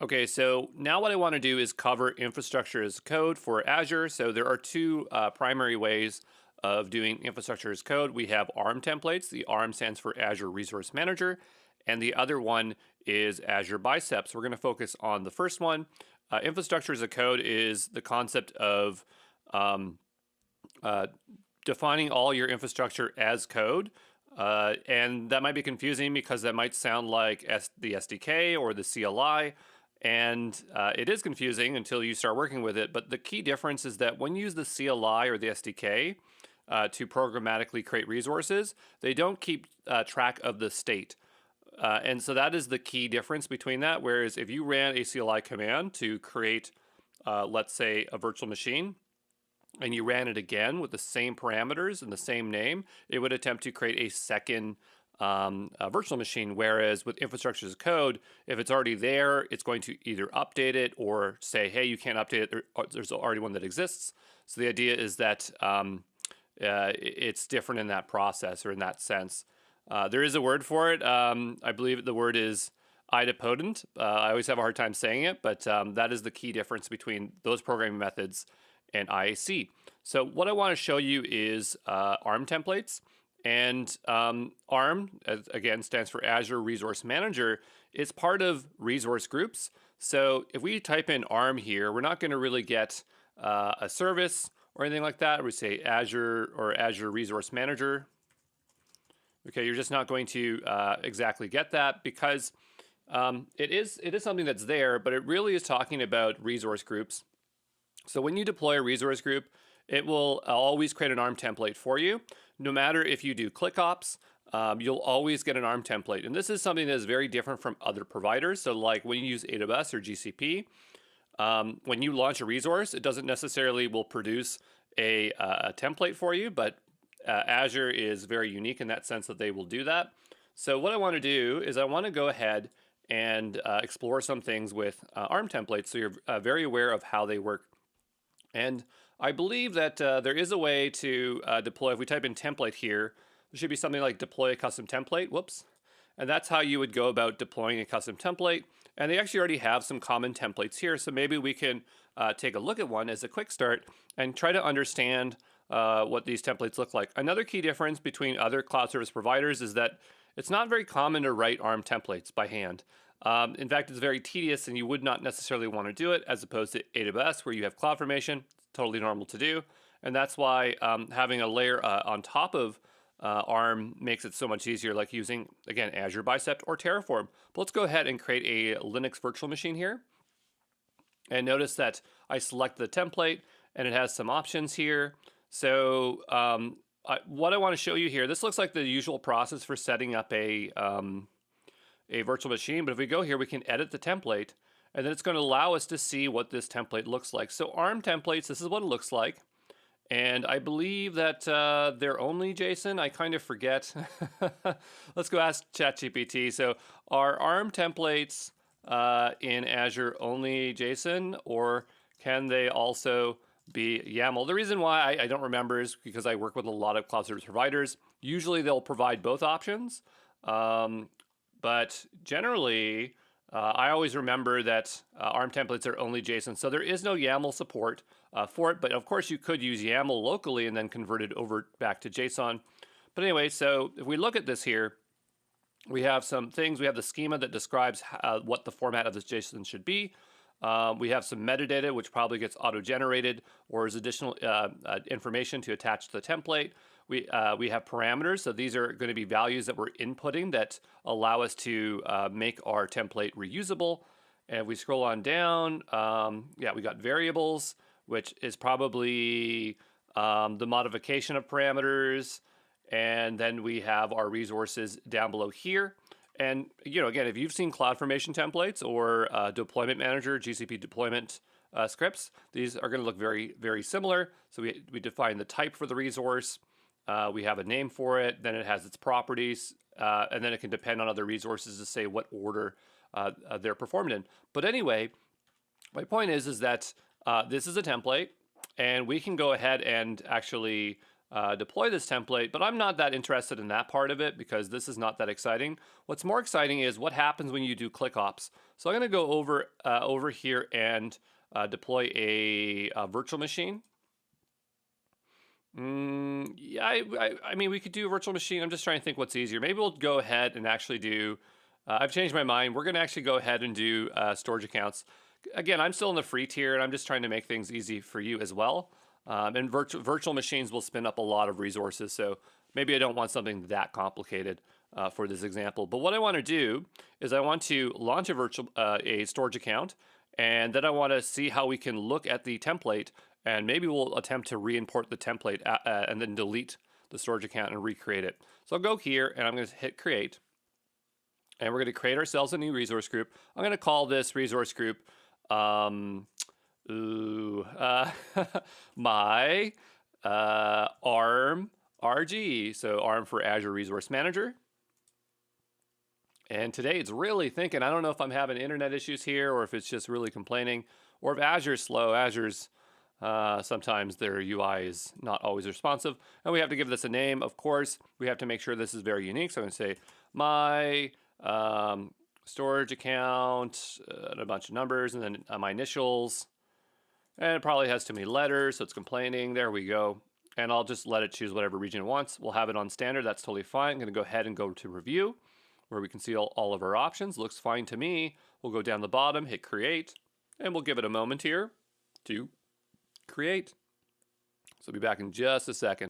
Okay, so now what I want to do is cover infrastructure as code for Azure. So there are two primary ways of doing infrastructure as code. We have ARM templates. The ARM stands for Azure Resource Manager, and the other one is Azure Bicep. So we're going to focus on the first one. Infrastructure as a code is the concept of um, uh, defining all your infrastructure as code. And that might be confusing because that might sound like the SDK or the CLI. And it is confusing until you start working with it. But the key difference is that when you use the CLI or the SDK to programmatically create resources, they don't keep track of the state. And so that is the key difference between that. Whereas if you ran a CLI command to create, let's say, a virtual machine, and you ran it again with the same parameters and the same name, it would attempt to create a second virtual machine. Whereas with infrastructure as code, if it's already there, it's going to either update it or say, hey, you can't update it. There's already one that exists. So the idea is that it's different in that process or in that sense. There is a word for it. I believe the word is idempotent. I always have a hard time saying it, but that is the key difference between those programming methods and IAC. So what I want to show you is ARM templates. And ARM, again, stands for Azure Resource Manager. It's part of resource groups. So if we type in ARM here, we're not going to really get a service or anything like that. We say Azure or Azure Resource Manager. Okay, you're just not going to exactly get that because it is something that's there, but it really is talking about resource groups. So when you deploy a resource group, it will always create an ARM template for you. No matter if you do ClickOps, you'll always get an ARM template. And this is something that is very different from other providers. So like when you use AWS or GCP, when you launch a resource, it doesn't necessarily will produce a template for you, but Azure is very unique in that sense that they will do that. So what I want to do is I want to go ahead and explore some things with ARM templates so you're very aware of how they work. And I believe that there is a way to deploy. If we type in template here, there should be something like deploy a custom template. Whoops. And that's how you would go about deploying a custom template. And they actually already have some common templates here. So maybe we can take a look at one as a quick start and try to understand what these templates look like. Another key difference between other cloud service providers is that it's not very common to write ARM templates by hand. In fact, it's very tedious and you would not necessarily want to do it as opposed to AWS where you have CloudFormation. It's totally normal to do. And that's why having a layer on top of ARM makes it so much easier, like using, again, Azure Bicep or Terraform. But let's go ahead and create a Linux virtual machine here. And notice that I select the template and it has some options here. So what I want to show you here, this looks like the usual process for setting up a virtual machine. But if we go here, we can edit the template. And then it's going to allow us to see what this template looks like. So ARM templates, this is what it looks like. And I believe that they're only JSON. I kind of forget. Let's go ask ChatGPT. So are ARM templates in Azure only JSON, or can they also be YAML? The reason why I don't remember is because I work with a lot of cloud service providers. Usually they'll provide both options. But generally, I always remember that ARM templates are only JSON. So there is no YAML support for it. But of course, you could use YAML locally and then convert it over back to JSON. But anyway, so if we look at this here, we have some things. We have the schema that describes what the format of this JSON should be. We have some metadata, which probably gets auto-generated or is additional information to attach to the template. We have parameters, so these are going to be values that we're inputting that allow us to make our template reusable. And if we scroll on down, yeah, we got variables, which is probably the modification of parameters. And then we have our resources down below here. And again, if you've seen CloudFormation templates or Deployment Manager, GCP deployment scripts, these are going to look very, very similar. So we define the type for the resource. We have a name for it. Then it has its properties. And then it can depend on other resources to say what order they're performed in. But anyway, my point is that this is a template. And we can go ahead and actually deploy this template, but I'm not that interested in that part of it because this is not that exciting. What's more exciting is what happens when you do ClickOps. So I'm going to go over here and deploy a virtual machine. Yeah, I mean, we could do a virtual machine. I'm just trying to think what's easier. Maybe we'll go ahead and actually do, I've changed my mind. We're going to actually go ahead and do storage accounts. Again, I'm still in the free tier, and I'm just trying to make things easy for you as well. And virtual machines will spin up a lot of resources, so maybe I don't want something that complicated for this example. But what I want to do is I want to launch a storage account, and then I want to see how we can look at the template, and maybe we'll attempt to re-import the template and then delete the storage account and recreate it. So I'll go here, and I'm going to hit create, and we're going to create ourselves a new resource group. I'm going to call this resource group my ARM RG, so ARM for Azure Resource Manager. And today it's really thinking. I don't know if I'm having internet issues here or if it's just really complaining or if Azure's slow. Azure's sometimes their UI is not always responsive. And we have to give this a name, of course. We have to make sure this is very unique. So I'm going to say my storage account and a bunch of numbers and then my initials. And it probably has too many letters, so it's complaining. There we go. And I'll just let it choose whatever region it wants. We'll have it on standard. That's totally fine. I'm going to go ahead and go to review, where we can see all of our options. Looks fine to me. We'll go down the bottom, hit create, and we'll give it a moment here to create. So I'll be back in just a second.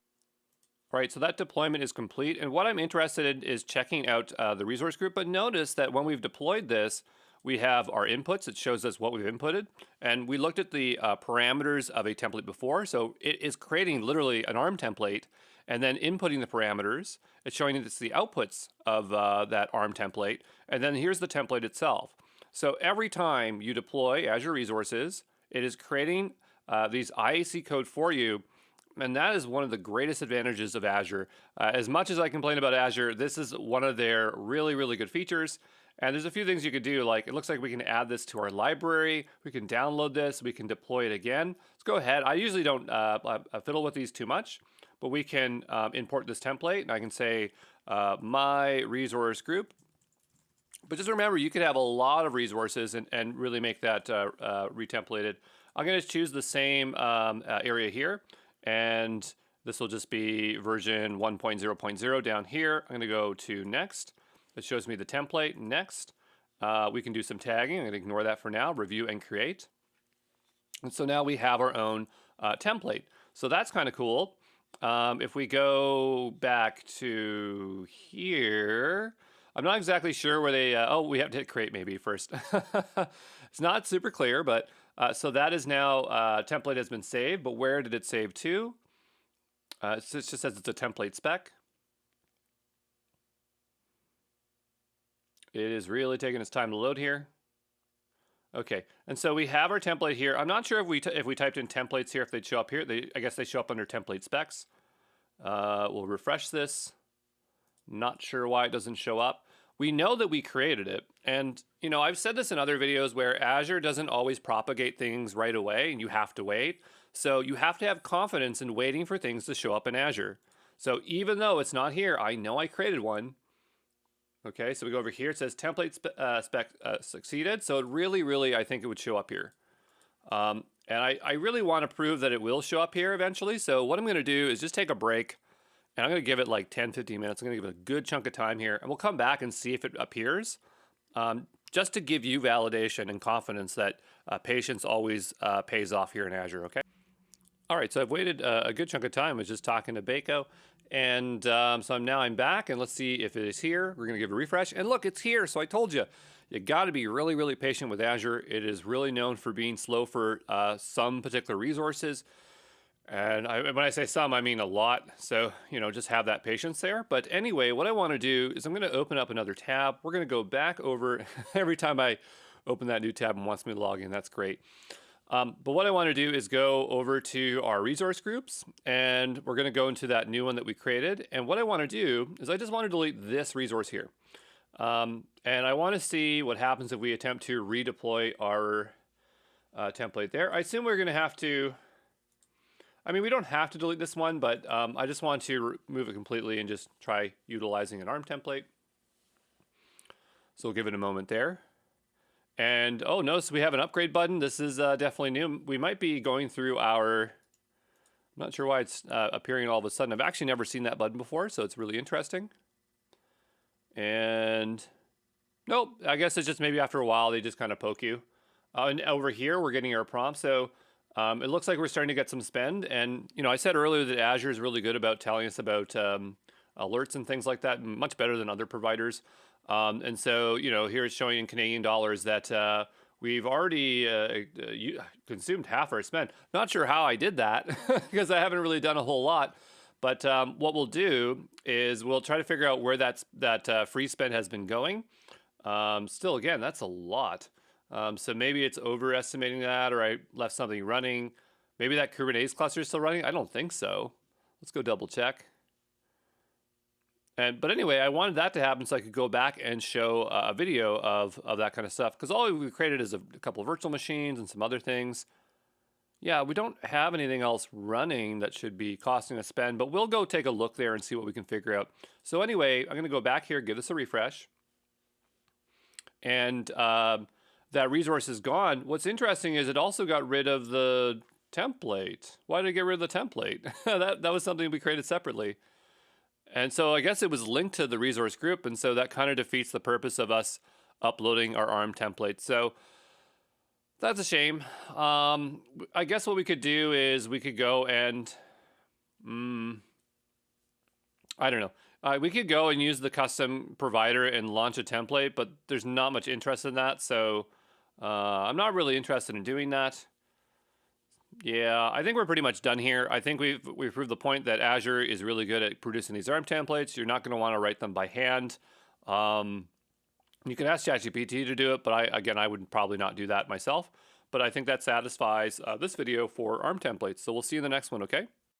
All right, so that deployment is complete. And what I'm interested in is checking out the resource group. But notice that when we've deployed this, we have our inputs. It shows us what we've inputted. And we looked at the parameters of a template before. So it is creating literally an ARM template and then inputting the parameters. It's showing us the outputs of that ARM template. And then here's the template itself. So every time you deploy Azure Resources, it is creating these IAC code for you. And that is one of the greatest advantages of Azure. As much as I complain about Azure, this is one of their really, really good features. And there's a few things you could do. Like, it looks like we can add this to our library. We can download this. We can deploy it again. Let's go ahead. I usually don't fiddle with these too much, but we can import this template. And I can say my resource group. But just remember, you could have a lot of resources and really make that retemplated. I'm going to choose the same area here. And this will just be version 1.0.0 down here. I'm going to go to next. It shows me the template. Next. We can do some tagging. I'm going to ignore that for now. Review and create. And so now we have our own template. So that's kind of cool. If we go back to here, I'm not exactly sure where they, oh, we have to hit create maybe first. It's not super clear, but so that is now, template has been saved, but where did it save to? It just says it's a template spec. It is really taking its time to load here. Okay, and so we have our template here. I'm not sure if we typed in templates here, if they'd show up here. I guess they show up under template specs. We'll refresh this. Not sure why it doesn't show up. We know that we created it. And, you know, I've said this in other videos where Azure doesn't always propagate things right away and you have to wait. So you have to have confidence in waiting for things to show up in Azure. So even though it's not here, I know I created one. Okay, so we go over here. It says template spec succeeded. So it really, I think it would show up here. And I really want to prove that it will show up here eventually. So what I'm going to do is just take a break. And I'm going to give it like 10, 15 minutes. I'm going to give it a good chunk of time here. And we'll come back and see if it appears. Just to give you validation and confidence that patience always pays off here in Azure, okay? All right, so I've waited a good chunk of time. I was just talking to Bako. And so now I'm back. And let's see if it is here. We're going to give it a refresh. And look, it's here. So I told you, you got to be really patient with Azure. It is really known for being slow for some particular resources. And when I say some, I mean a lot. So, you know, just have that patience there. But anyway, what I want to do is I'm going to open up another tab. We're going to go back over every time I open that new tab and wants me to log in. That's great. But what I want to do is go over to our resource groups and we're going to go into that new one that we created. And what I want to do is I just want to delete this resource here. And I want to see what happens if we attempt to redeploy our template there. I assume we're going to have to... I mean, we don't have to delete this one, but I just want to remove it completely and just try utilizing an ARM template. So we'll give it a moment there. And oh, notice we have an upgrade button. This is definitely new. We might be going through our, I'm not sure why it's appearing all of a sudden. I've actually never seen that button before, so it's really interesting. And nope, I guess it's just maybe after a while they just kind of poke you. And over here we're getting our prompt. So it looks like we're starting to get some spend. And I said earlier that Azure is really good about telling us about alerts and things like that, much better than other providers. And so here it's showing in Canadian dollars that we've already consumed half our spend. Not sure how I did that because I haven't really done a whole lot. But what we'll do is we'll try to figure out where that free spend has been going. Still, again, that's a lot. So maybe it's overestimating that, or I left something running. Maybe that Kubernetes cluster is still running. I don't think so. Let's go double check. But anyway, I wanted that to happen so I could go back and show a video of that kind of stuff. Because all we created is a couple of virtual machines and some other things. Yeah, we don't have anything else running that should be costing us spend, but we'll go take a look there and see what we can figure out. So anyway, I'm going to go back here, give this a refresh. And that resource is gone. What's interesting is it also got rid of the template. Why did it get rid of the template? that was something we created separately. And so I guess it was linked to the resource group, and so that kind of defeats the purpose of us uploading our ARM template. So that's a shame. I guess what we could do is we could go and, I don't know. We could go and use the custom provider and launch a template, but there's not much interest in that. So I'm not really interested in doing that. Yeah, I think we're pretty much done here. I think we've proved the point that Azure is really good at producing these ARM templates. You're not going to want to write them by hand. You can ask ChatGPT to do it, but I would probably not do that myself. But I think that satisfies this video for ARM templates. So we'll see you in the next one, okay?